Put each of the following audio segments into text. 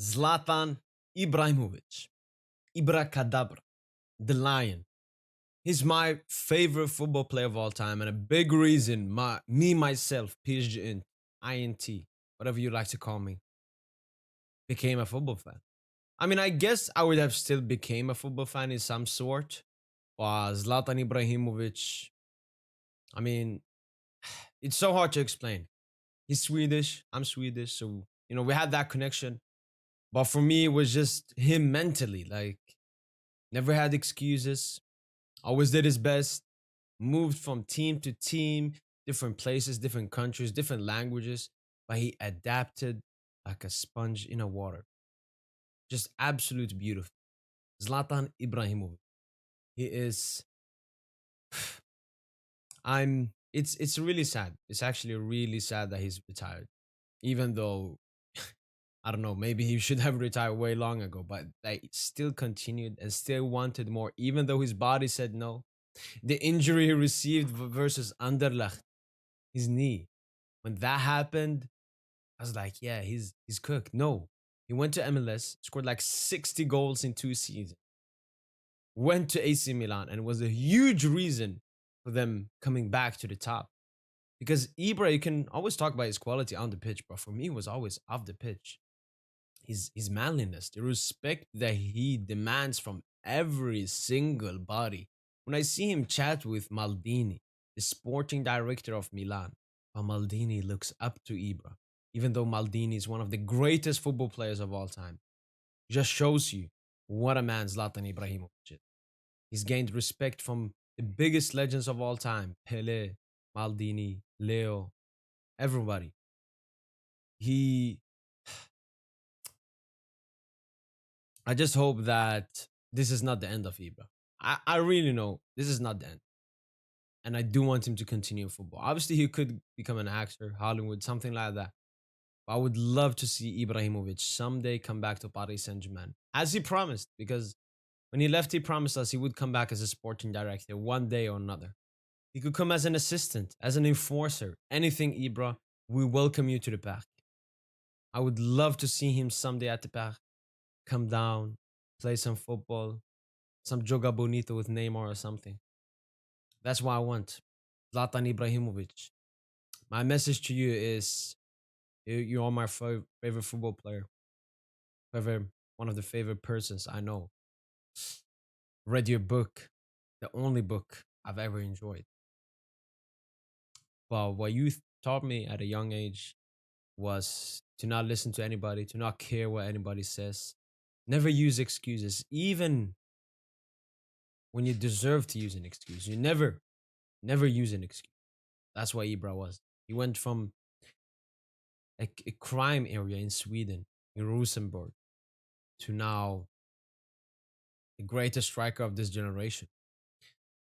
Zlatan Ibrahimovic. Ibrakadabra. The Lion. He's my favorite football player of all time, and a big reason myself, PSGINT, INT, whatever you like to call me, became a football fan. I mean, I guess I would have still became a football fan in some sort. But Zlatan Ibrahimovic, I mean, it's so hard to explain. He's Swedish, I'm Swedish, so we had that connection. But for me, it was just him mentally. Like, never had excuses, always did his best, moved from team to team, different places, different countries, different languages, but he adapted like a sponge in a water. Just absolute beautiful. Zlatan Ibrahimovic. He is it's really sad. It's actually really sad that he's retired. Even though I don't know, maybe he should have retired way long ago, but they still continued and still wanted more, even though his body said no. The injury he received versus Anderlecht, his knee. When that happened, I was like, yeah, he's cooked. No. He went to MLS, scored like 60 goals in 2 seasons, went to AC Milan, and was a huge reason for them coming back to the top. Because Ibra, you can always talk about his quality on the pitch, but for me, it was always off the pitch. His manliness, the respect that he demands from every single body. When I see him chat with Maldini, the sporting director of Milan, Maldini looks up to Ibra, even though Maldini is one of the greatest football players of all time. It just shows you what a man Zlatan Ibrahimovic is. He's gained respect from the biggest legends of all time, Pele, Maldini, Leo, everybody. He I just hope that this is not the end of Ibra. I really know this is not the end. And I do want him to continue football. Obviously, he could become an actor, Hollywood, something like that. But I would love to see Ibrahimovic someday come back to Paris Saint-Germain, as he promised, because when he left, he promised us he would come back as a sporting director one day or another. He could come as an assistant, as an enforcer, anything, Ibra. We welcome you to the back. I would love to see him someday at the back, come down, play some football, some joga bonito with Neymar or something. That's what I want. Zlatan Ibrahimovic. My message to you is you are my favorite football player. Favorite, one of the favorite persons I know. Read your book, the only book I've ever enjoyed. But what you taught me at a young age was to not listen to anybody, to not care what anybody says. Never use excuses, even when you deserve to use an excuse. You never use an excuse. That's what Ibra was. He went from a crime area in Sweden, in Rosenborg, to now the greatest striker of this generation.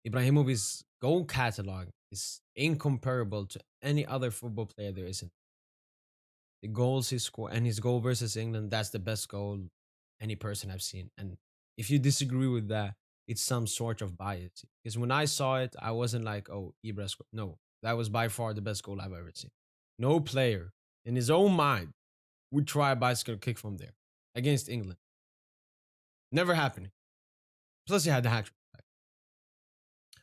Ibrahimovic's goal catalog is incomparable to any other football player there isn't. The goals he scored and his goal versus England, that's the best goal any person I've seen. And if you disagree with that, it's some sort of bias. Because when I saw it, I wasn't like, oh, Ibra scored. No, that was by far the best goal I've ever seen. No player in his own mind would try a bicycle kick from there against England. Never happening. Plus, he had the hat trick.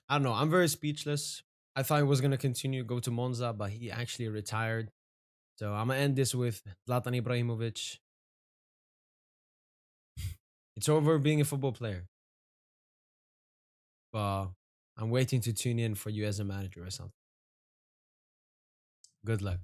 I don't know. I'm very speechless. I thought he was gonna continue go to Monza, but he actually retired. So I'm gonna end this with Zlatan Ibrahimovic. It's over being a football player, but I'm waiting to tune in for you as a manager or something. Good luck.